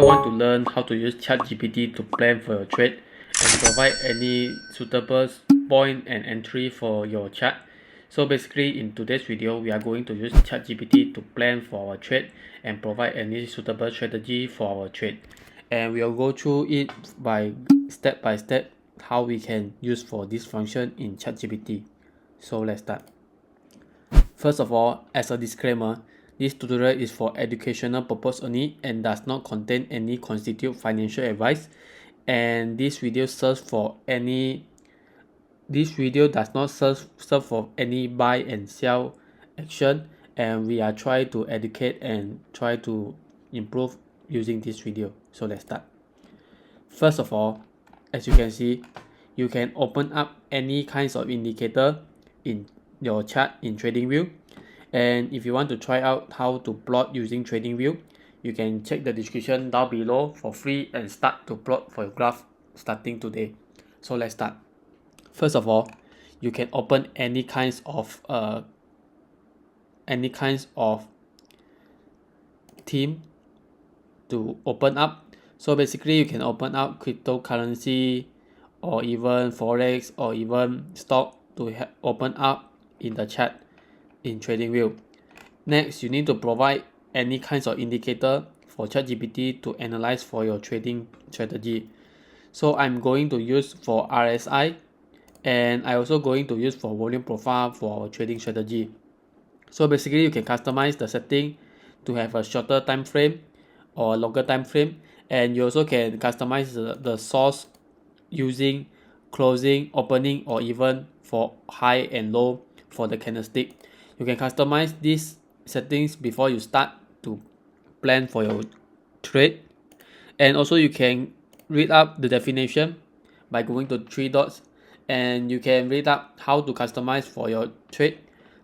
Want to learn how to use ChatGPT to plan for your trade and provide any suitable point and entry for your chart. So basically in today's video, we are going to use ChatGPT to plan for our trade and provide any suitable strategy for our trade. And we'll go through it by step how we can use for this function in ChatGPT. So let's start. First of all, as a disclaimer, this tutorial is for educational purpose only and does not contain any constitute financial advice, and this video does not serve for any buy and sell action, and we are trying to educate and try to improve using this video. So let's start. First of all, as you can see, you can open up any kinds of indicator in your chart in TradingView. And if you want to try out how to plot using TradingView, you can check the description down below for free and start to plot for your graph starting today. So let's start. First of all, you can open any kinds of theme to open up. So basically you can open up cryptocurrency or even Forex or even stock to open up in the chart in TradingView. Next, you need to provide any kinds of indicator for ChatGPT to analyze for your trading strategy. So I'm going to use for RSI, and I also going to use for volume profile for our trading strategy. So basically you can customize the setting to have a shorter time frame or a longer time frame, and you also can customize the source using closing, opening, or even for high and low for the candlestick. You can customize these settings before you start to plan for your trade, and also you can read up the definition by going to three dots, and you can read up how to customize for your trade.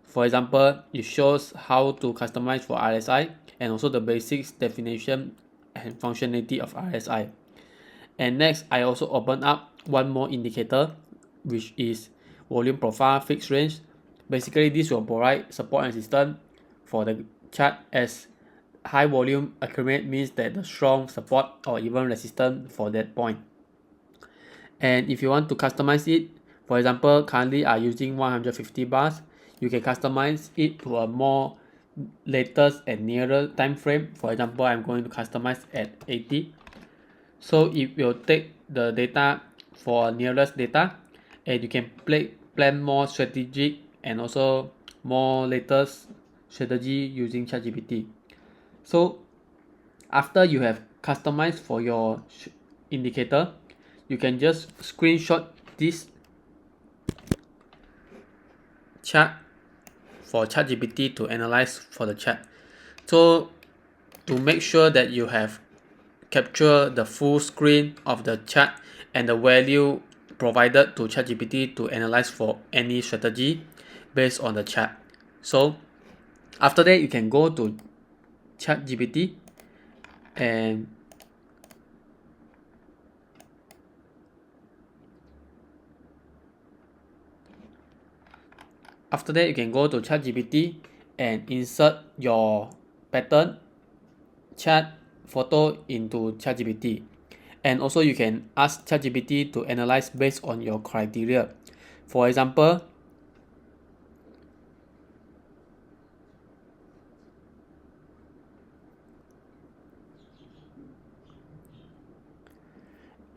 For example, it shows how to customize for RSI and also the basics definition and functionality of RSI. And next, I also open up one more indicator, which is volume profile fixed range. Basically, this will provide support and resistance for the chart, as high volume accumulate means that the strong support or even resistance for that point. And if you want to customize it, for example, currently I'm using 150 bars, you can customize it to a more latest and nearer time frame. For example, I'm going to customize at 80. So it will take the data for nearest data, and you can plan more strategic and also more latest strategy using ChatGPT. So after you have customized for your indicator, you can just screenshot this chart for ChatGPT to analyze for the chart. So to make sure that you have captured the full screen of the chart and the value provided to ChatGPT to analyze for any strategy based on the chart. So after that, you can go to ChatGPT and insert your pattern chart photo into ChatGPT. And also you can ask ChatGPT to analyze based on your criteria. For example,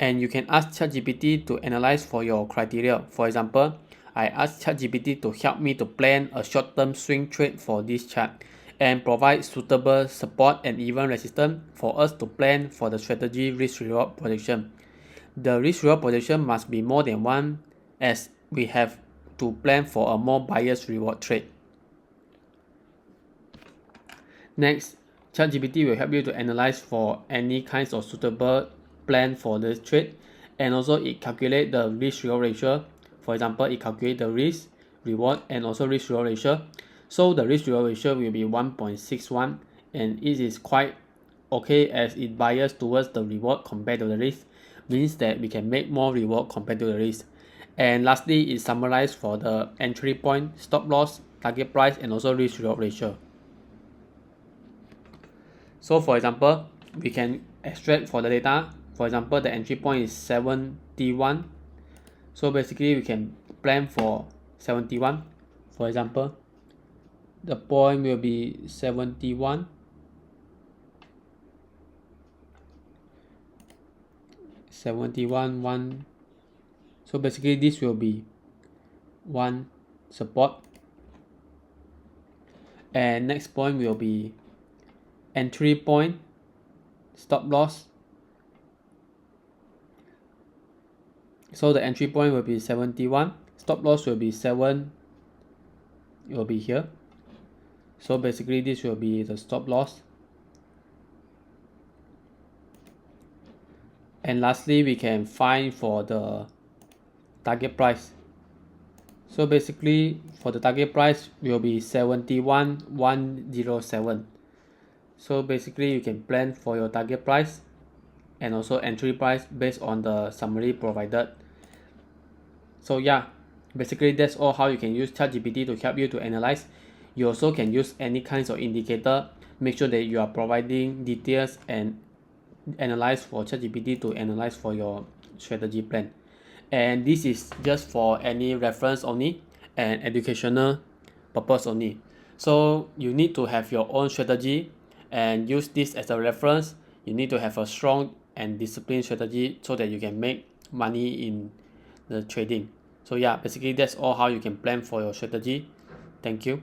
and you can ask ChatGPT to analyze for your criteria. For example, I asked ChatGPT to help me to plan a short-term swing trade for this chart and provide suitable support and even resistance for us to plan for the strategy risk-reward projection. The risk-reward projection must be more than one, as we have to plan for a more biased reward trade. Next, ChatGPT will help you to analyze for any kinds of suitable plan for this trade, and also it calculates the risk-reward ratio. For example, it calculates the risk, reward, and also risk-reward ratio. So the risk-reward ratio will be 1.61, and it is quite okay as it biased towards the reward compared to the risk, means that we can make more reward compared to the risk. And lastly, it summarized for the entry point, stop loss, target price, and also risk-reward ratio. So for example, we can extract for the data. For example, the entry point is 71. So basically we can plan for 71. For example, the point will be 71. 71 1. So basically this will be one support, and next point will be entry point, stop loss. So the entry point will be 71, stop loss will be 7, it will be here. So basically this will be the stop loss. And lastly, we can find for the target price. So basically for the target price will be 71,107. So basically you can plan for your target price and also entry price based on the summary provided. So yeah, basically that's all how you can use ChatGPT to help you to analyze. You also can use any kinds of indicator. Make sure that you are providing details and analyze for ChatGPT to analyze for your strategy plan. And this is just for any reference only and educational purpose only. So you need to have your own strategy and use this as a reference. You need to have a strong and disciplined strategy so that you can make money in the trading. So yeah, basically that's all how you can plan for your strategy. Thank you.